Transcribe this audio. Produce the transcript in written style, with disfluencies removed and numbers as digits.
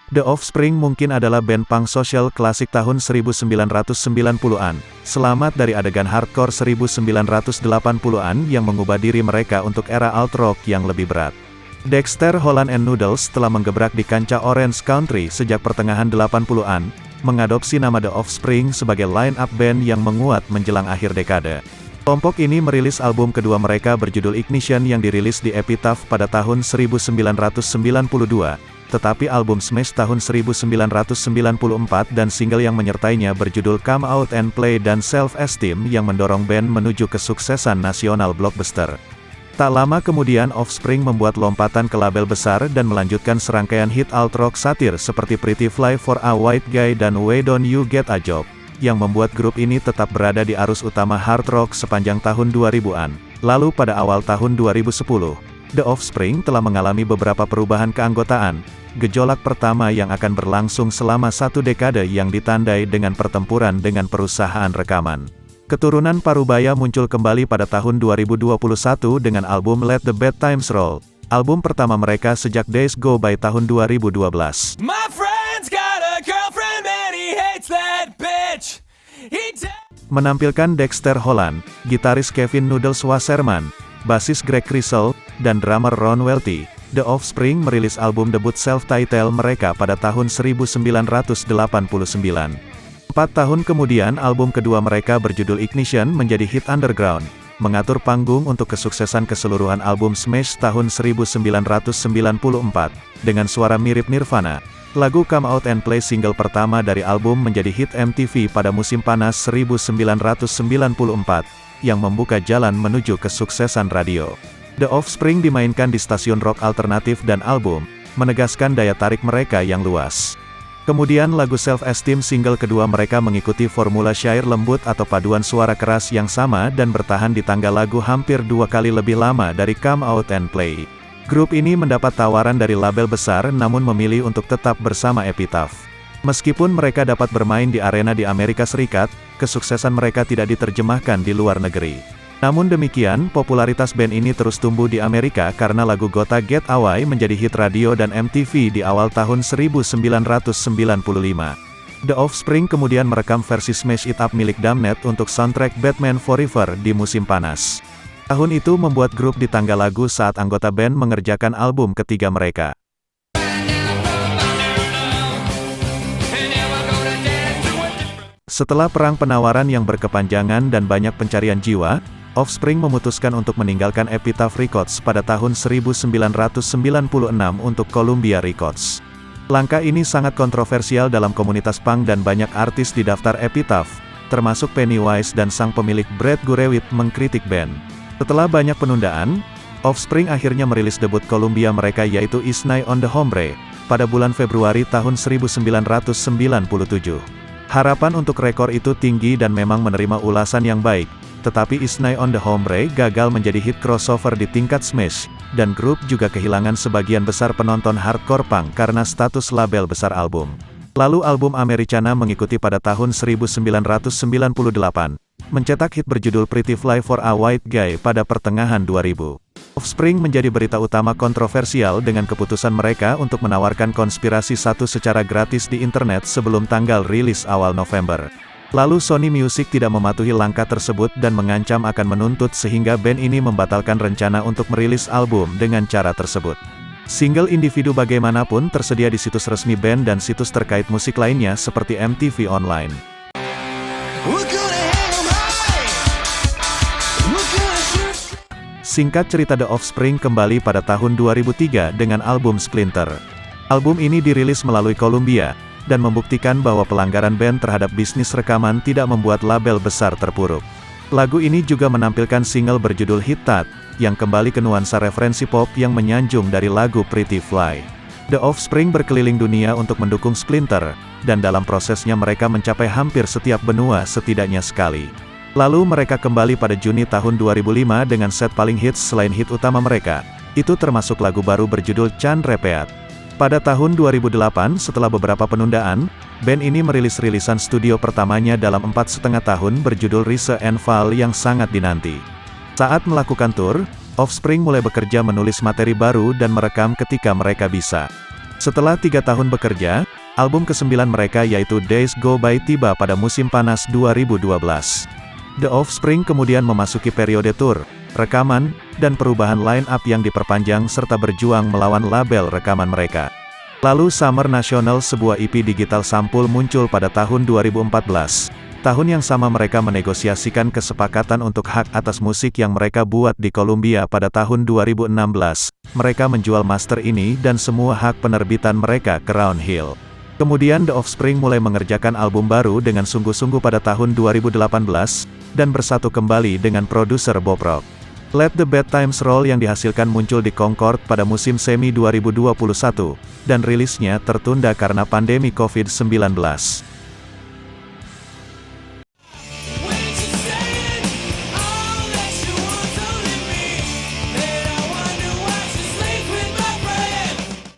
The Offspring mungkin adalah band punk sosial klasik tahun 1990-an, selamat dari adegan hardcore 1980-an yang mengubah diri mereka untuk era alt rock yang lebih berat. Dexter Holland and Noodles telah menggebrak di kancah Orange Country sejak pertengahan 80-an, mengadopsi nama The Offspring sebagai line-up band yang menguat menjelang akhir dekade. Kelompok ini merilis album kedua mereka berjudul Ignition yang dirilis di Epitaph pada tahun 1992, tetapi album Smash tahun 1994 dan single yang menyertainya berjudul Come Out and Play dan Self-Esteem yang mendorong band menuju kesuksesan nasional blockbuster. Tak lama kemudian Offspring membuat lompatan ke label besar dan melanjutkan serangkaian hit alt rock satir seperti Pretty Fly for a White Guy dan Why Don't You Get a Job, yang membuat grup ini tetap berada di arus utama hard rock sepanjang tahun 2000-an. Lalu pada awal tahun 2010, The Offspring telah mengalami beberapa perubahan keanggotaan, gejolak pertama yang akan berlangsung selama satu dekade yang ditandai dengan pertempuran dengan perusahaan rekaman. Keturunan Parubaya muncul kembali pada tahun 2021 dengan album Let the Bad Times Roll, album pertama mereka sejak Days Go By tahun 2012. My friend's got a girlfriend and he hates that bitch. Menampilkan Dexter Holland, gitaris Kevin Noodles Wasserman, basis Greg Crisel, dan drummer Ron Welty, The Offspring merilis album debut self-titled mereka pada tahun 1989. 4 tahun kemudian album kedua mereka berjudul Ignition menjadi hit underground, mengatur panggung untuk kesuksesan keseluruhan album Smash tahun 1994, dengan suara mirip Nirvana. Lagu Come Out and Play single pertama dari album menjadi hit MTV pada musim panas 1994, yang membuka jalan menuju kesuksesan radio. The Offspring dimainkan di stasiun rock alternatif dan album, menegaskan daya tarik mereka yang luas. Kemudian lagu Self-Esteem single kedua mereka mengikuti formula syair lembut atau paduan suara keras yang sama dan bertahan di tangga lagu hampir 2 kali lebih lama dari Come Out and Play. Grup ini mendapat tawaran dari label besar namun memilih untuk tetap bersama Epitaph. Meskipun mereka dapat bermain di arena di Amerika Serikat, kesuksesan mereka tidak diterjemahkan di luar negeri. Namun demikian, popularitas band ini terus tumbuh di Amerika karena lagu Gotta Get Away menjadi hit radio dan MTV di awal tahun 1995. The Offspring kemudian merekam versi Smash It Up milik Damned untuk soundtrack Batman Forever di musim panas. Tahun itu membuat grup di tangga lagu saat anggota band mengerjakan album ketiga mereka. Setelah perang penawaran yang berkepanjangan dan banyak pencarian jiwa, Offspring memutuskan untuk meninggalkan Epitaph Records pada tahun 1996 untuk Columbia Records. Langkah ini sangat kontroversial dalam komunitas punk dan banyak artis di daftar Epitaph, termasuk Pennywise dan sang pemilik Brad Gurewitz mengkritik band. Setelah banyak penundaan, Offspring akhirnya merilis debut Columbia mereka yaitu Is Nigh on the Hombre, pada bulan Februari tahun 1997. Harapan untuk rekor itu tinggi dan memang menerima ulasan yang baik, tetapi Is Nigh on the Hombre gagal menjadi hit crossover di tingkat Smash, dan grup juga kehilangan sebagian besar penonton hardcore punk karena status label besar album. Lalu album Americana mengikuti pada tahun 1998, mencetak hit berjudul Pretty Fly for a White Guy pada pertengahan 2000. Offspring menjadi berita utama kontroversial dengan keputusan mereka untuk menawarkan Konspirasi 1 secara gratis di internet sebelum tanggal rilis awal November. Lalu Sony Music tidak mematuhi langkah tersebut dan mengancam akan menuntut sehingga band ini membatalkan rencana untuk merilis album dengan cara tersebut. Single individu bagaimanapun tersedia di situs resmi band dan situs terkait musik lainnya seperti MTV Online. Singkat cerita, The Offspring kembali pada tahun 2003 dengan album Splinter. Album ini dirilis melalui Columbia, dan membuktikan bahwa pelanggaran band terhadap bisnis rekaman tidak membuat label besar terpuruk. Lagu ini juga menampilkan single berjudul Hit That, yang kembali ke nuansa referensi pop yang menyanjung dari lagu Pretty Fly. The Offspring berkeliling dunia untuk mendukung Splinter, dan dalam prosesnya mereka mencapai hampir setiap benua setidaknya sekali. Lalu mereka kembali pada Juni tahun 2005 dengan set paling hits selain hit utama mereka, itu termasuk lagu baru berjudul Chan Repeat. Pada tahun 2008, setelah beberapa penundaan, band ini merilis rilisan studio pertamanya dalam 4,5 tahun berjudul Rise and Fall yang sangat dinanti. Saat melakukan tur, Offspring mulai bekerja menulis materi baru dan merekam ketika mereka bisa. Setelah 3 tahun bekerja, album ke-9 mereka yaitu Days Go By tiba pada musim panas 2012. The Offspring kemudian memasuki periode tur, rekaman, dan perubahan line-up yang diperpanjang serta berjuang melawan label rekaman mereka. Lalu Summer National, sebuah EP digital sampul, muncul pada tahun 2014. Tahun yang sama mereka menegosiasikan kesepakatan untuk hak atas musik yang mereka buat di Columbia pada tahun 2016. Mereka menjual master ini dan semua hak penerbitan mereka ke Round Hill. Kemudian The Offspring mulai mengerjakan album baru dengan sungguh-sungguh pada tahun 2018, dan bersatu kembali dengan produser Bob Rock. Let the Bad Times Roll yang dihasilkan muncul di Concord pada musim semi 2021, dan rilisnya tertunda karena pandemi COVID-19.